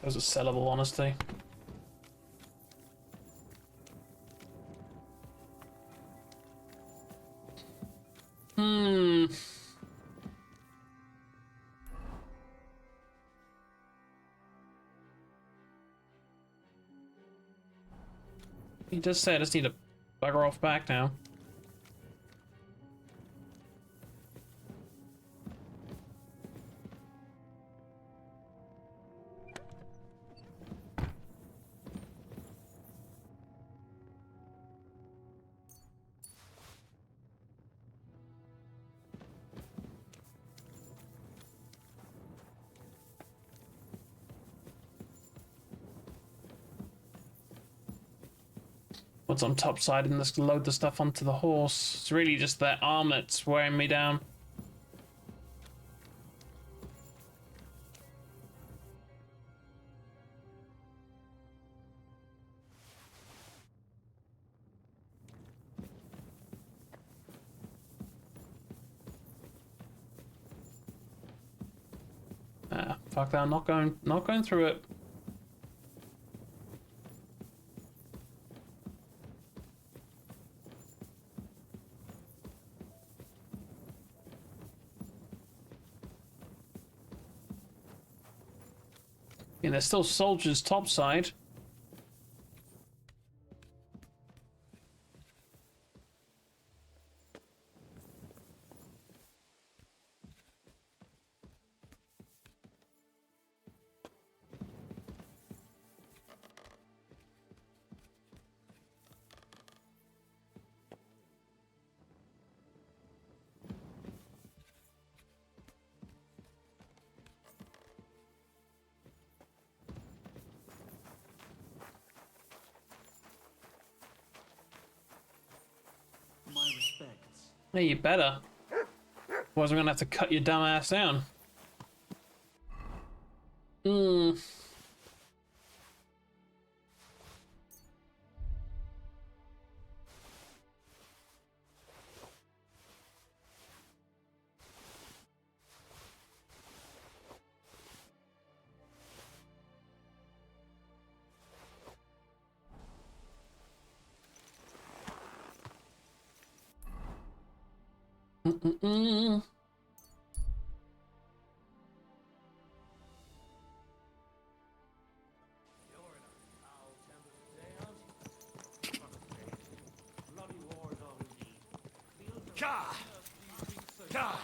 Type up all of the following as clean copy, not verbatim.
Those are sellable, honestly. Hmm. He does say I just need to bugger off back now. What's on top side and just load the stuff onto the horse. It's really just that arm that's wearing me down. Ah, fuck that, I'm not going through it. Yeah, there's still soldiers topside. My respects. Yeah, you better. Otherwise I'm gonna have to cut your dumb ass down. Hmm. Mm-mm-mm. Ka! Ka!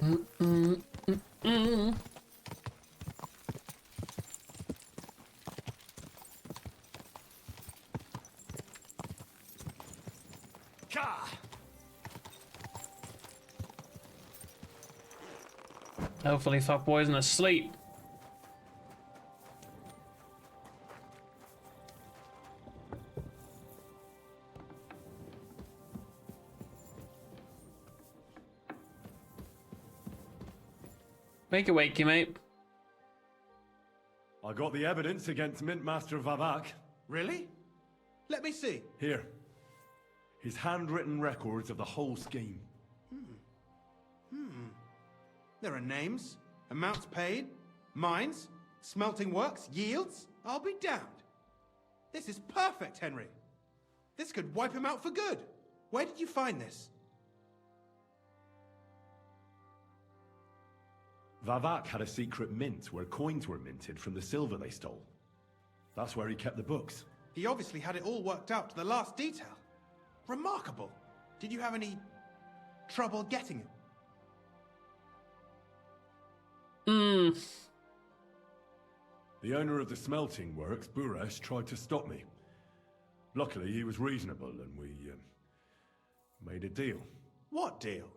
Mm-mm-mm-mm. Ka! Hopefully fuckboy isn't asleep. Make it wakey, mate. I got the evidence against Mintmaster Vavak. Really? Let me see. Here. His handwritten records of the whole scheme. There are names, amounts paid, mines, smelting works, yields. I'll be damned. This is perfect, Henry. This could wipe him out for good. Where did you find this? Vavak had a secret mint where coins were minted from the silver they stole. That's where he kept the books. He obviously had it all worked out to the last detail. Remarkable. Did you have any trouble getting him? The owner of the smelting works, Buresh, tried to stop me. Luckily, he was reasonable and we made a deal. What deal?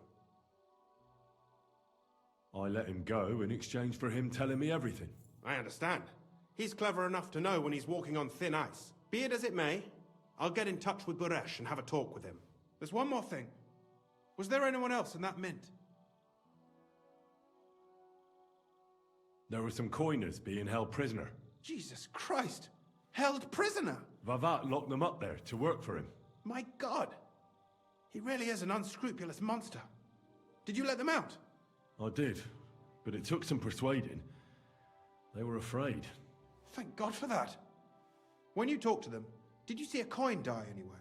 I let him go in exchange for him telling me everything. I understand. He's clever enough to know when he's walking on thin ice. Be it as it may, I'll get in touch with Buresh and have a talk with him. There's one more thing. Was there anyone else in that mint? There were some coiners being held prisoner. Jesus Christ! Held prisoner! Vavak locked them up there to work for him. My God! He really is an unscrupulous monster. Did you let them out? I did, but it took some persuading. They were afraid. Thank God for that. When you talked to them, did you see a coin die anywhere?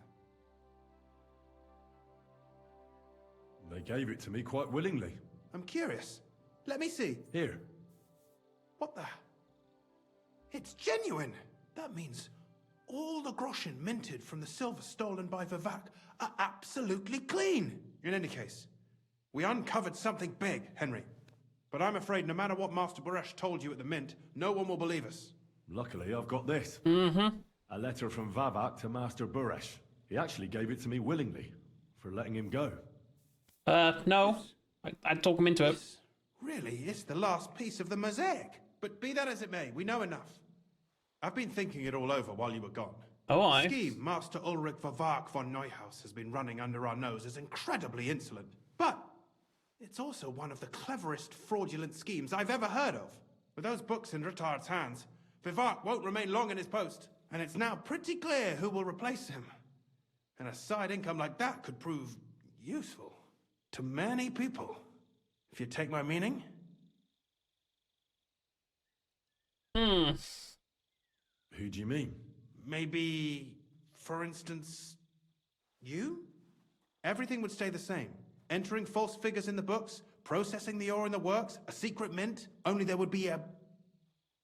They gave it to me quite willingly. I'm curious. Let me see. Here. What the? It's genuine! That means all the groschen minted from the silver stolen by Vivak are absolutely clean! In any case, we uncovered something big, Henry. But I'm afraid no matter what Master Buresh told you at the Mint, no one will believe us. Luckily, I've got this. A letter from Vavak to Master Buresh. He actually gave it to me willingly, for letting him go. No. I'd talk him into it. This really is the last piece of the mosaic. But be that as it may, we know enough. I've been thinking it all over while you were gone. Oh, The I. scheme Master Ulrich Vavak von Neuhaus has been running under our nose is incredibly insolent. But it's also one of the cleverest fraudulent schemes I've ever heard of. With those books in Rittard's hands, Vivak won't remain long in his post. And it's now pretty clear who will replace him. And a side income like that could prove useful to many people. If you take my meaning. Hmm. Who do you mean? Maybe, for instance, you? Everything would stay the same. Entering false figures in the books, processing the ore in the works, a secret mint, only there would be a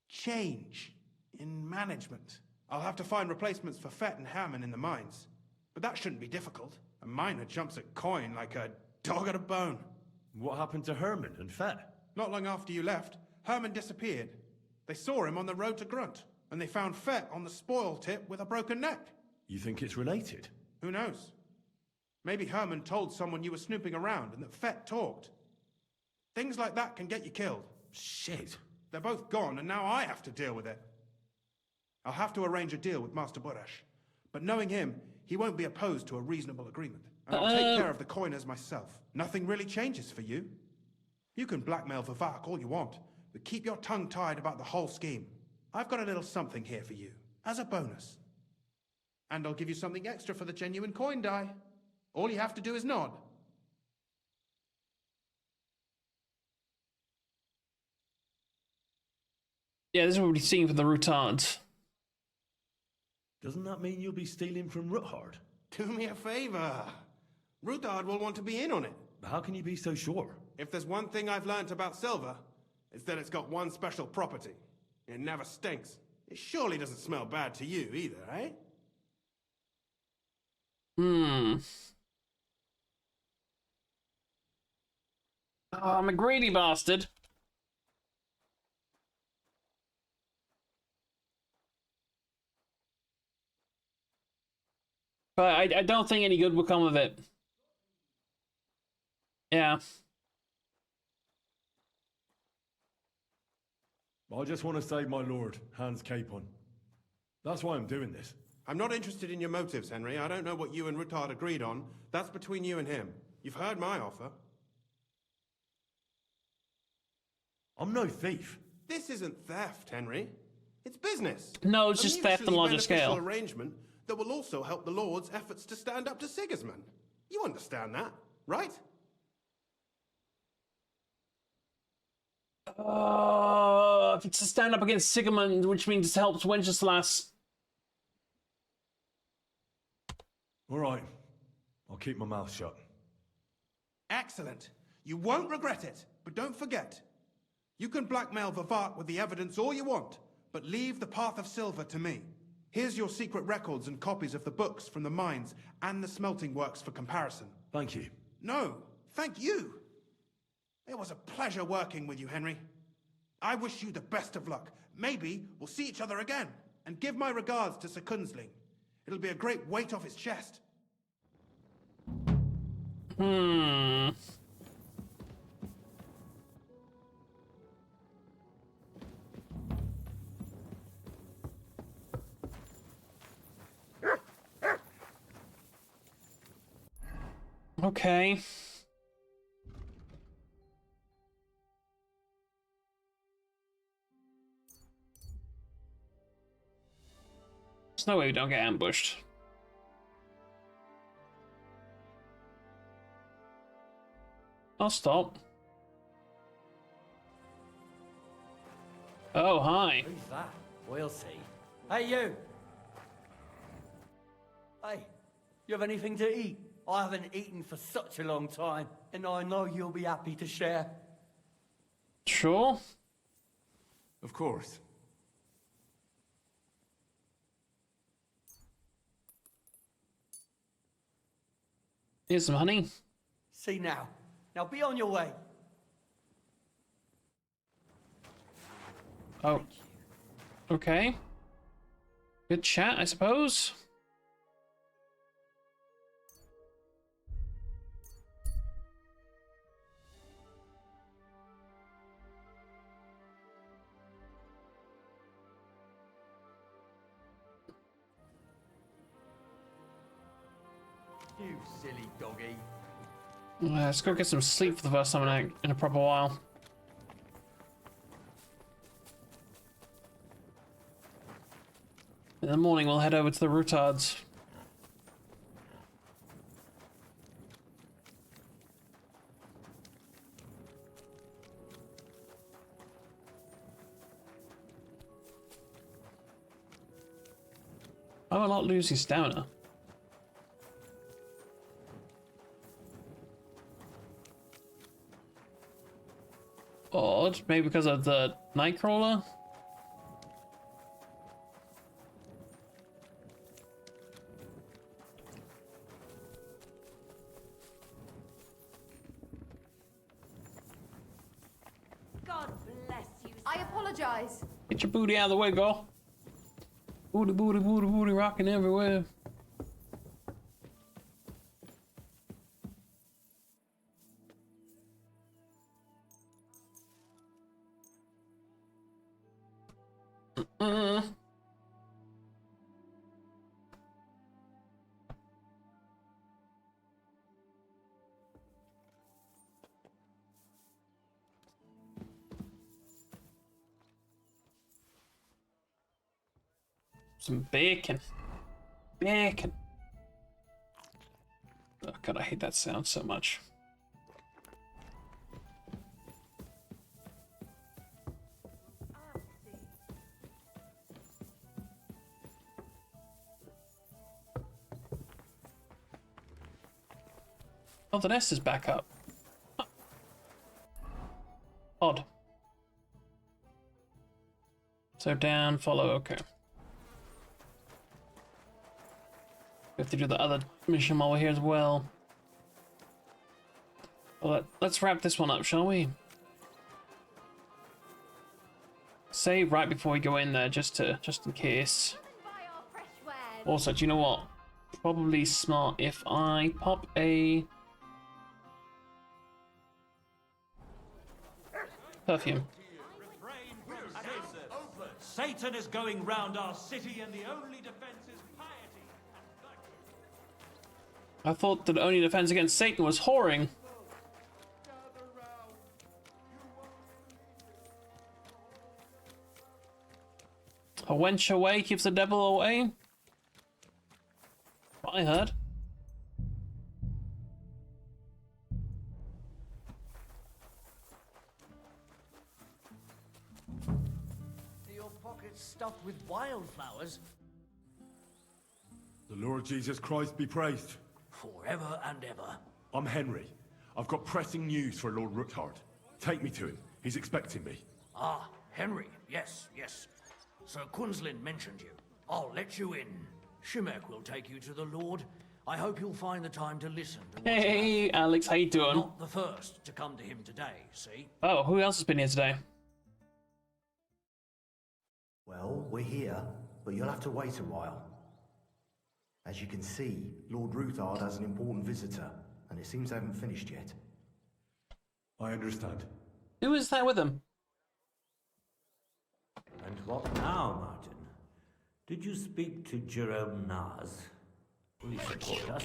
change in management. I'll have to find replacements for Fett and Hammond in the mines. But that shouldn't be difficult. A miner jumps at coin like a dog at a bone. What happened to Herman and Fett? Not long after you left, Herman disappeared. They saw him on the road to Grunt, and they found Fett on the spoil tip with a broken neck. You think it's related? Who knows? Maybe Herman told someone you were snooping around and that Fett talked. Things like that can get you killed. Shit. They're both gone, and now I have to deal with it. I'll have to arrange a deal with Master Buresh. But knowing him, he won't be opposed to a reasonable agreement. And I'll take care of the coiners myself. Nothing really changes for you. You can blackmail Vivak all you want, but keep your tongue tied about the whole scheme. I've got a little something here for you, as a bonus. And I'll give you something extra for the genuine coin die. All you have to do is nod. Yeah, this is what we've seen for the retards. Doesn't that mean you'll be stealing from Ruthard? Do me a favor. Rutard will want to be in on it. How can you be so sure? If there's one thing I've learnt about silver, it's that it's got one special property. It never stinks. It surely doesn't smell bad to you either, eh? Hmm. Oh, I'm a greedy bastard. But I don't think any good will come of it. Yeah. I just want to save my lord, Hans Capon. That's why I'm doing this. I'm not interested in your motives, Henry. I don't know what you and Rutard agreed on. That's between you and him. You've heard my offer. I'm no thief. This isn't theft, Henry. It's business. No, it's A just theft on a mutually larger beneficial scale. arrangement that will also help the Lord's efforts to stand up to Sigismund. You understand that, right? If it's to stand up against Sigmund, which means it helps Wenceslas. All right. I'll keep my mouth shut. Excellent. You won't regret it, but don't forget. You can blackmail Vivak with the evidence all you want, but leave the Path of Silver to me. Here's your secret records and copies of the books from the mines and the smelting works for comparison. Thank you. No, thank you. It was a pleasure working with you, Henry. I wish you the best of luck. Maybe we'll see each other again. And give my regards to Sir Kunzling. It'll be a great weight off his chest. Hmm. Okay. There's no way we don't get ambushed. I'll stop. Oh, hi. Who's that? We'll see. Hey, you! Hey, you have anything to eat? I haven't eaten for such a long time, and I know you'll be happy to share. Sure. Of course. Here's some honey. See now. Now be on your way. Oh. Okay. Good chat, I suppose. You silly doggy. Let's go get some sleep for the first time in a proper while. In the morning, we'll head over to the Routards. I'm not losing stamina. Odd, maybe because of the Nightcrawler? God bless you. I apologize. Get your booty out of the way, girl. Booty, booty, booty, booty rocking everywhere. Some bacon. Bacon. Oh god, I hate that sound so much. Oh, the nest is back up. Huh. Odd. So down, follow, okay. We have to do the other mission while we're here as well. Well, let's wrap this one up, shall we? Save right before we go in there, just in case. Also, do you know what? Probably smart if I pop a perfume. Satan is going round our city, and the only defense is piety and virtue. I thought that the only defense against Satan was whoring. A wench away keeps the devil away. What I heard. Are your pockets stuffed with wildflowers? The Lord Jesus Christ be praised. Forever and ever. I'm Henry. I've got pressing news for Lord Rookhart. Take me to him. He's expecting me. Ah, Henry. Yes, yes. Sir Quinslin mentioned you. I'll let you in. Shimek will take you to the Lord. I hope you'll find the time to listen to what's Hey, Alex, how you doing? not the first to come to him today, see? Oh, who else has been here today? Well, we're here, but you'll have to wait a while. As you can see, Lord Ruthard has an important visitor, and it seems they haven't finished yet. I understand. Who is that with him? And what now, Martin? Did you speak to Jerome Naz? Will he support us?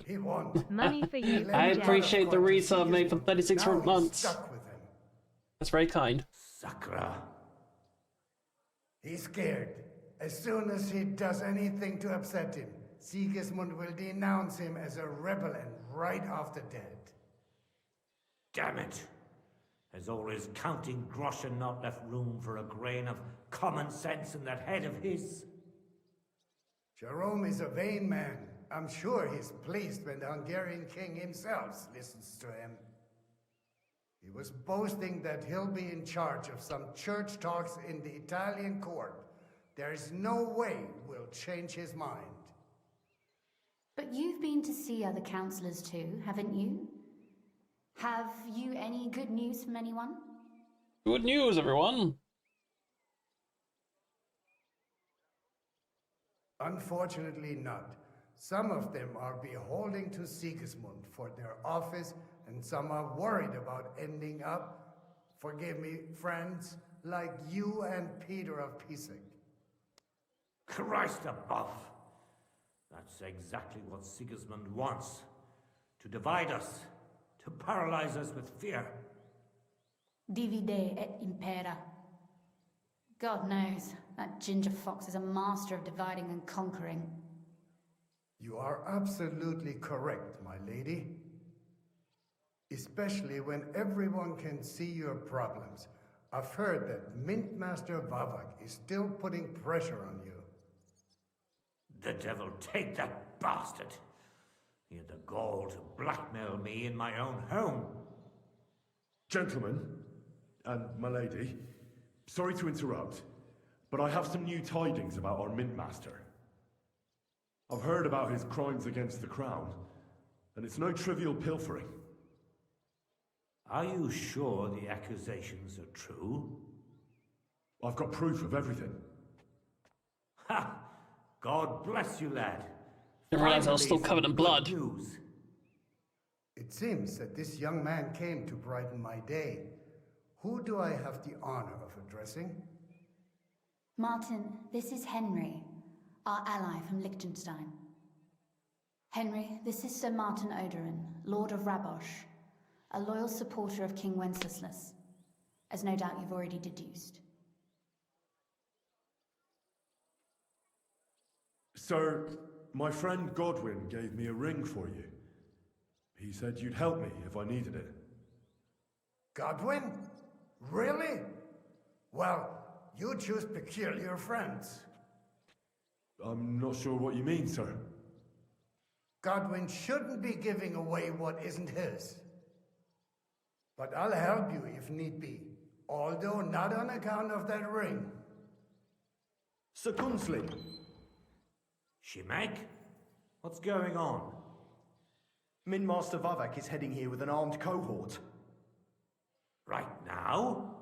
He won't. Money for you. I Jack. appreciate the resub made for 36 Now he's months. stuck with him. That's very kind. Sakra. He's scared. As soon as he does anything to upset him, Sigismund will denounce him as a rebel and right off the dead. Damn it! There's always counting grosh and not left room for a grain of common sense in that head of his. Jerome is a vain man. I'm sure he's pleased when the Hungarian king himself listens to him. He was boasting that he'll be in charge of some church talks in the Italian court. There is no way we'll change his mind. But you've been to see other councillors too, haven't you? Have you any good news from anyone? Good news, everyone. Unfortunately not. Some of them are beholden to Sigismund for their office, and some are worried about ending up, forgive me, friends, like you and Peter of Pisek. Christ above! That's exactly what Sigismund wants. To divide us. To paralyze us with fear. Divide et impera. God knows, that ginger fox is a master of dividing and conquering. You are absolutely correct, my lady. Especially when everyone can see your problems. I've heard that Mint Master Vavak is still putting pressure on you. The devil take that bastard! He had the gall to blackmail me in my own home. Gentlemen, and my lady, sorry to interrupt, but I have some new tidings about our Mint Master. I've heard about his crimes against the crown, and it's no trivial pilfering. Are you sure the accusations are true? I've got proof of everything. Ha! God bless you, lad. Didn't realize I was still covered in blood. News. It seems that this young man came to brighten my day. Who do I have the honor of addressing? Martin, this is Henry, our ally from Liechtenstein. Henry, this is Sir Martin Odorin, Lord of Rabosh, a loyal supporter of King Wenceslas, as no doubt you've already deduced. Sir, my friend Godwin gave me a ring for you. He said you'd help me if I needed it. Godwin? Really? Well, you choose peculiar friends. I'm not sure what you mean, sir. Godwin shouldn't be giving away what isn't his. But I'll help you if need be, although not on account of that ring. Sir Kunslin. Shimek? What's going on? Min Master Vavak is heading here with an armed cohort. Right now?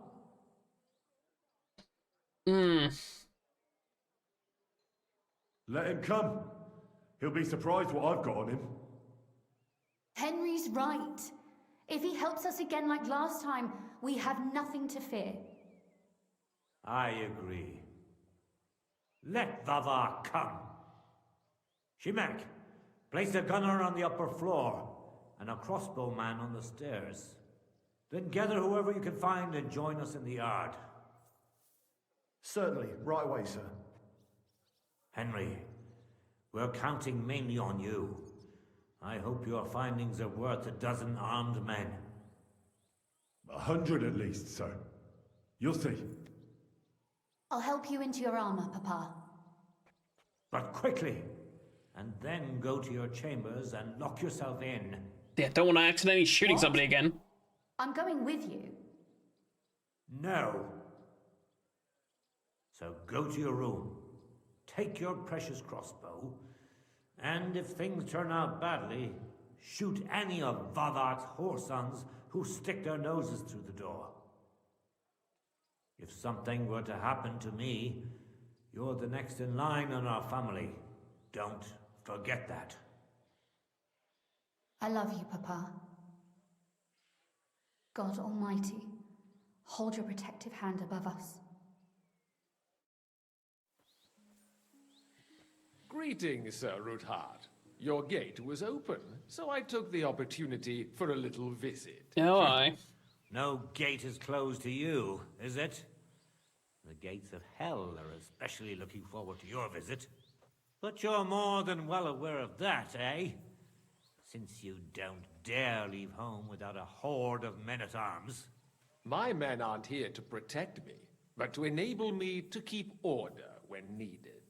Let him come. He'll be surprised what I've got on him. Henry's right. If he helps us again like last time, we have nothing to fear. I agree. Let Vavar come. Shimek, place a gunner on the upper floor and a crossbowman on the stairs. Then gather whoever you can find and join us in the yard. Certainly, right away, sir. Henry, we're counting mainly on you. I hope your findings are worth 12 armed men. 100 at least, sir. You'll see. I'll help you into your armor, Papa. But quickly, and then go to your chambers and lock yourself in. Yeah, don't want to accidentally shooting somebody again. I'm going with you. No. So go to your room, take your precious crossbow, and if things turn out badly, shoot any of Vavar's whoresons who stick their noses through the door. If something were to happen to me, you're the next in line in our family. Don't forget that. I love you, Papa. God Almighty, hold your protective hand above us. Greetings, Sir Ruthard. Your gate was open, so I took the opportunity for a little visit. Oh, aye. No gate is closed to you, is it? The gates of hell are especially looking forward to your visit. But you're more than well aware of that, eh? Since you don't dare leave home without a horde of men-at-arms. My men aren't here to protect me, but to enable me to keep order when needed.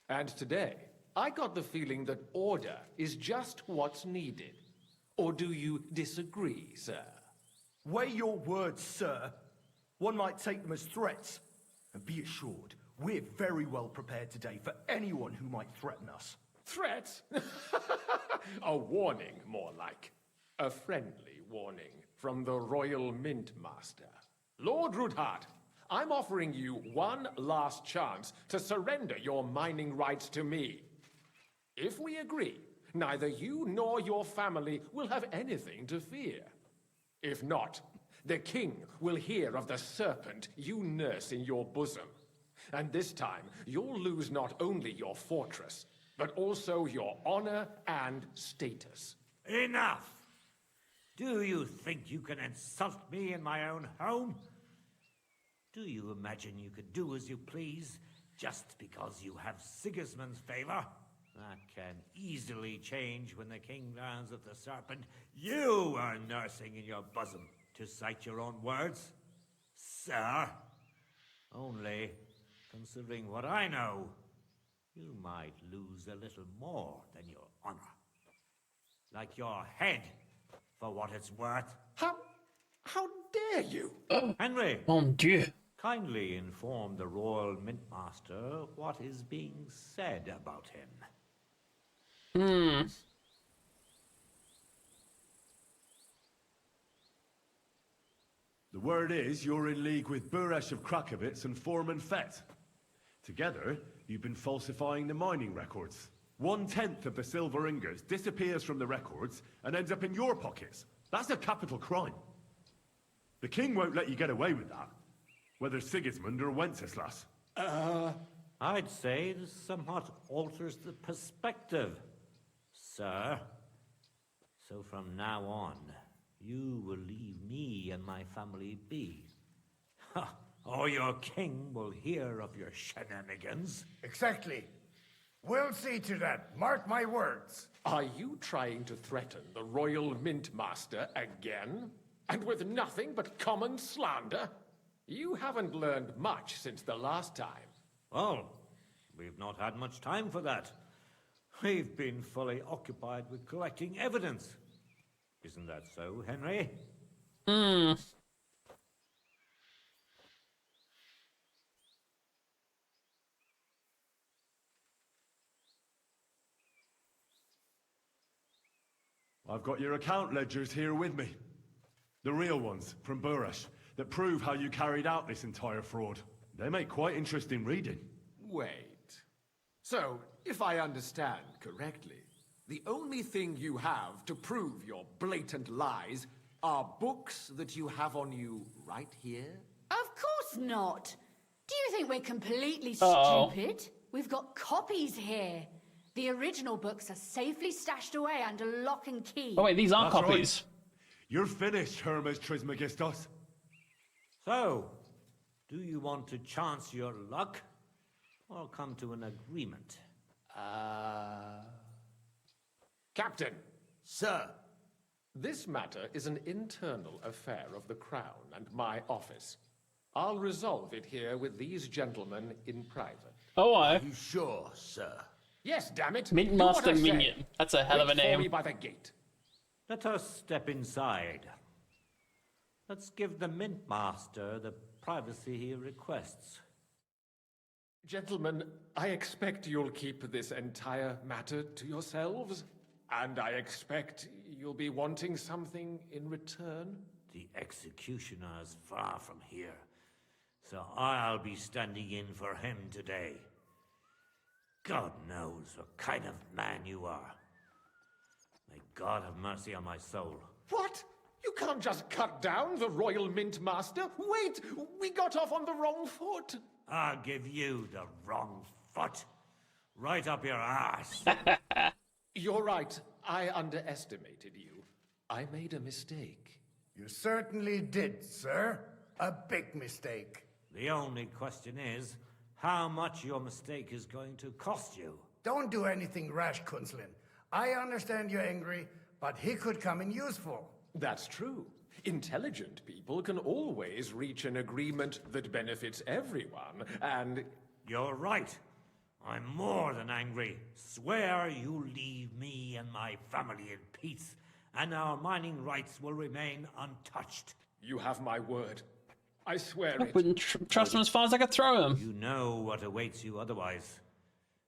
And today, I got the feeling that order is just what's needed. Or do you disagree, sir? Weigh your words, sir. One might take them as threats. And be assured, we're very well prepared today for anyone who might threaten us. Threats? A warning, more like. A friendly warning from the Royal Mint Master. Lord Rudhart, I'm offering you one last chance to surrender your mining rights to me. If we agree, neither you nor your family will have anything to fear. If not, the king will hear of the serpent you nurse in your bosom. And this time, you'll lose not only your fortress, but also your honor and status. Enough! Do you think you can insult me in my own home? Do you imagine you could do as you please just because you have Sigismund's favor? That can easily change when the king learns of the serpent you are nursing in your bosom, to cite your own words. Sir, only, considering what I know, you might lose a little more than your honor. Like your head, for what it's worth. How dare you? Henry! Mon Dieu. Kindly inform the Royal Mint Master what is being said about him. The word is you're in league with Buresh of Krakowitz and Foreman Fett. Together, you've been falsifying the mining records. 1/10 of the silver ingots disappears from the records and ends up in your pockets. That's a capital crime. The king won't let you get away with that, whether Sigismund or Wenceslas. I'd say this somewhat alters the perspective, sir. So from now on, you will leave me and my family be. Or your king will hear of your shenanigans. Exactly. We'll see to that. Mark my words. Are you trying to threaten the Royal Mint Master again? And with nothing but common slander? You haven't learned much since the last time. Well, we've not had much time for that. We've been fully occupied with collecting evidence. Isn't that so, Henry? I've got your account ledgers here with me. The real ones, from Buresh, that prove how you carried out this entire fraud. They make quite interesting reading. Wait. So, if I understand correctly, the only thing you have to prove your blatant lies are books that you have on you right here? Of course not. Do you think we're completely Uh-oh. stupid? We've got copies here. The original books are safely stashed away under lock and key. Oh wait, these are That's copies. You're finished, Hermes Trismegistos. So, do you want to chance your luck, or come to an agreement? Captain, Sir, this matter is an internal affair of the Crown and my office. I'll resolve it here with these gentlemen in private. Oh, I. you sure, sir? Yes, damn it. Mint Do what Master I say. Minion. That's a hell of a Wait for me name. by the gate. Let us step inside. Let's give the Mint Master the privacy he requests. Gentlemen, I expect you'll keep this entire matter to yourselves. And I expect you'll be wanting something in return. The executioner is far from here, so I'll be standing in for him today. God knows what kind of man you are. May God have mercy on my soul. What? You can't just cut down the Royal Mint Master? Wait! We got off on the wrong foot! I'll give you the wrong foot. Right up your ass. You're right. I underestimated you. I made a mistake. You certainly did, sir. A big mistake. The only question is, how much your mistake is going to cost you. Don't do anything rash, Kunzlin. I understand you're angry, but he could come in useful. That's true. Intelligent people can always reach an agreement that benefits everyone, and... You're right. I'm more than angry. Swear you leave me and my family in peace, and our mining rights will remain untouched. You have my word. I swear I it. wouldn't trust him as far as I could throw him. You know what awaits you otherwise.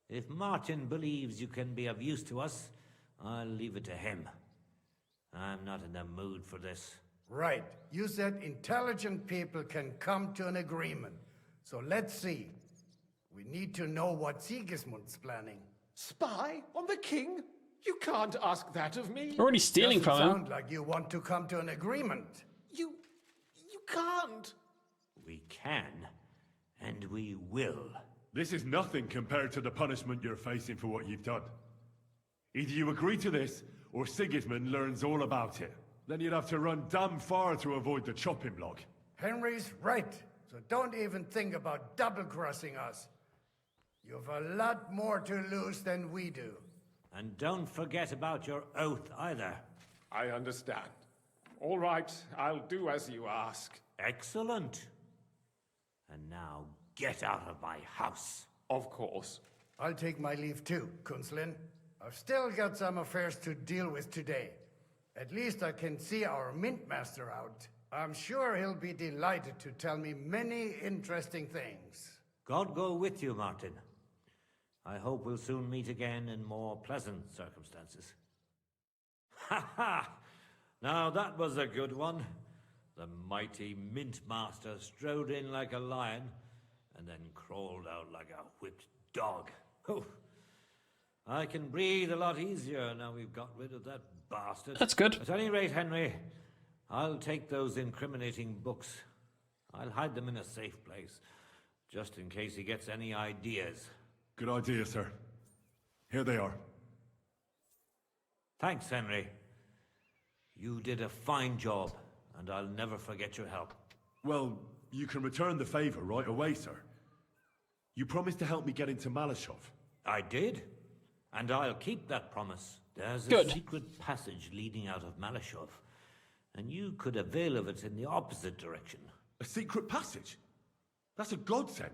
If Martin believes you can be of use to us, I'll leave it to him. I'm not in the mood for this. Right. You said intelligent people can come to an agreement. So let's see. We need to know what Sigismund's planning. Spy on the king? You can't ask that of me. You're already stealing Doesn't from him. sound like you want to come to an agreement. You can't. We can, and we will. This is nothing compared to the punishment you're facing for what you've done. Either you agree to this, or Sigismund learns all about it. Then you'd have to run damn far to avoid the chopping block. Henry's right. So don't even think about double-crossing us. You've a lot more to lose than we do. And don't forget about your oath either. I understand. All right, I'll do as you ask. Excellent. And now get out of my house. Of course. I'll take my leave too, Kunslin. I've still got some affairs to deal with today. At least I can see our mint master out. I'm sure he'll be delighted to tell me many interesting things. God go with you, Martin. I hope we'll soon meet again in more pleasant circumstances. Ha ha! Now that was a good one. The mighty Mint Master strode in like a lion, and then crawled out like a whipped dog. Oh, I can breathe a lot easier now we've got rid of that bastard. That's good. At any rate, Henry, I'll take those incriminating books. I'll hide them in a safe place, just in case he gets any ideas. Good idea, sir. Here they are. Thanks, Henry. You did a fine job, and I'll never forget your help. Well, you can return the favor right away, sir. You promised to help me get into Malashov. I did, and I'll keep that promise. There's a Good. secret passage leading out of Malashov, and you could avail of it in the opposite direction. A secret passage? That's a godsend.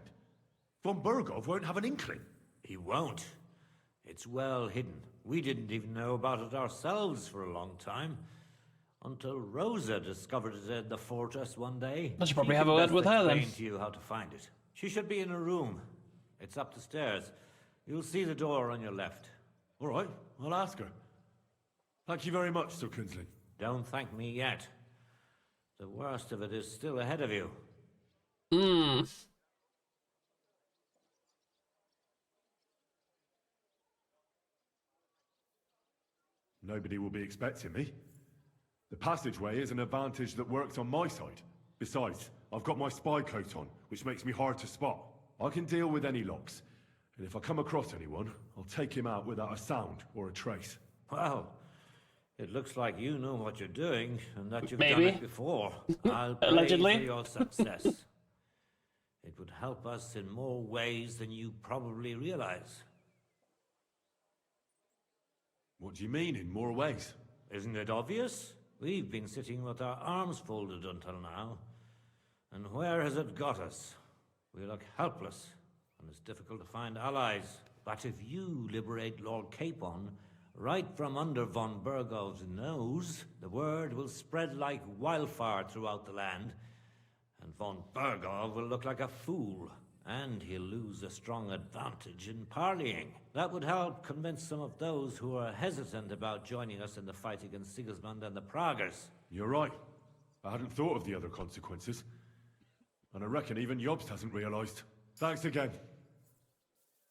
Von Burgov won't have an inkling. He won't. It's well hidden. We didn't even know about it ourselves for a long time. Until Rosa discovered it in the fortress one day. I should probably She have a can word best with her then. explain to you how to find it. She should be in a room. It's up the stairs. You'll see the door on your left. All right, I'll ask her. Thank you very much, Sir Kunzling. Don't thank me yet. The worst of it is still ahead of you. Nobody will be expecting me. The passageway is an advantage that works on my side. Besides, I've got my spy coat on, which makes me hard to spot. I can deal with any locks, and if I come across anyone, I'll take him out without a sound or a trace. Well, it looks like you know what you're doing, and that you've done Maybe. it before. I'll pray Allegedly. for your success. It would help us in more ways than you probably realize. What do you mean, in more ways? Isn't it obvious? We've been sitting with our arms folded until now. And where has it got us? We look helpless, and it's difficult to find allies. But if you liberate Lord Capon, right from under von Burgov's nose, the word will spread like wildfire throughout the land, and von Burgov will look like a fool, and he'll lose a strong advantage in parleying. That would help convince some of those who are hesitant about joining us in the fight against Sigismund and the Praguers. You're right. I hadn't thought of the other consequences. And I reckon even Jobst hasn't realised. Thanks again.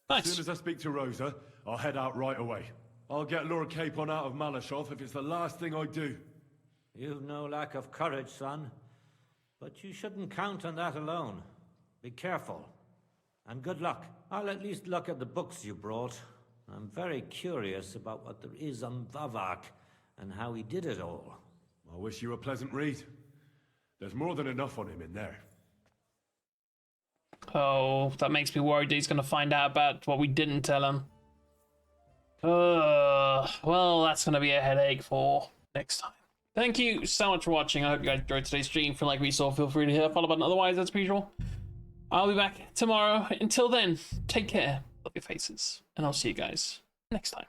As Nice. soon as I speak to Rosa, I'll head out right away. I'll get Lord Capon out of Malashov if it's the last thing I do. You've no lack of courage, son. But you shouldn't count on that alone. Be careful. And good luck. I'll at least look at the books you brought. I'm very curious about what there is on Vavak and how he did it all. I wish you a pleasant read. There's more than enough on him in there. Oh, that makes me worried that he's going to find out about what we didn't tell him. well, that's going to be a headache for next time. Thank you so much for watching. I hope you guys enjoyed today's stream. If you like what you saw, feel free to hit that follow button. Otherwise, as per usual, I'll be back tomorrow. Until then, take care, love your faces, and I'll see you guys next time.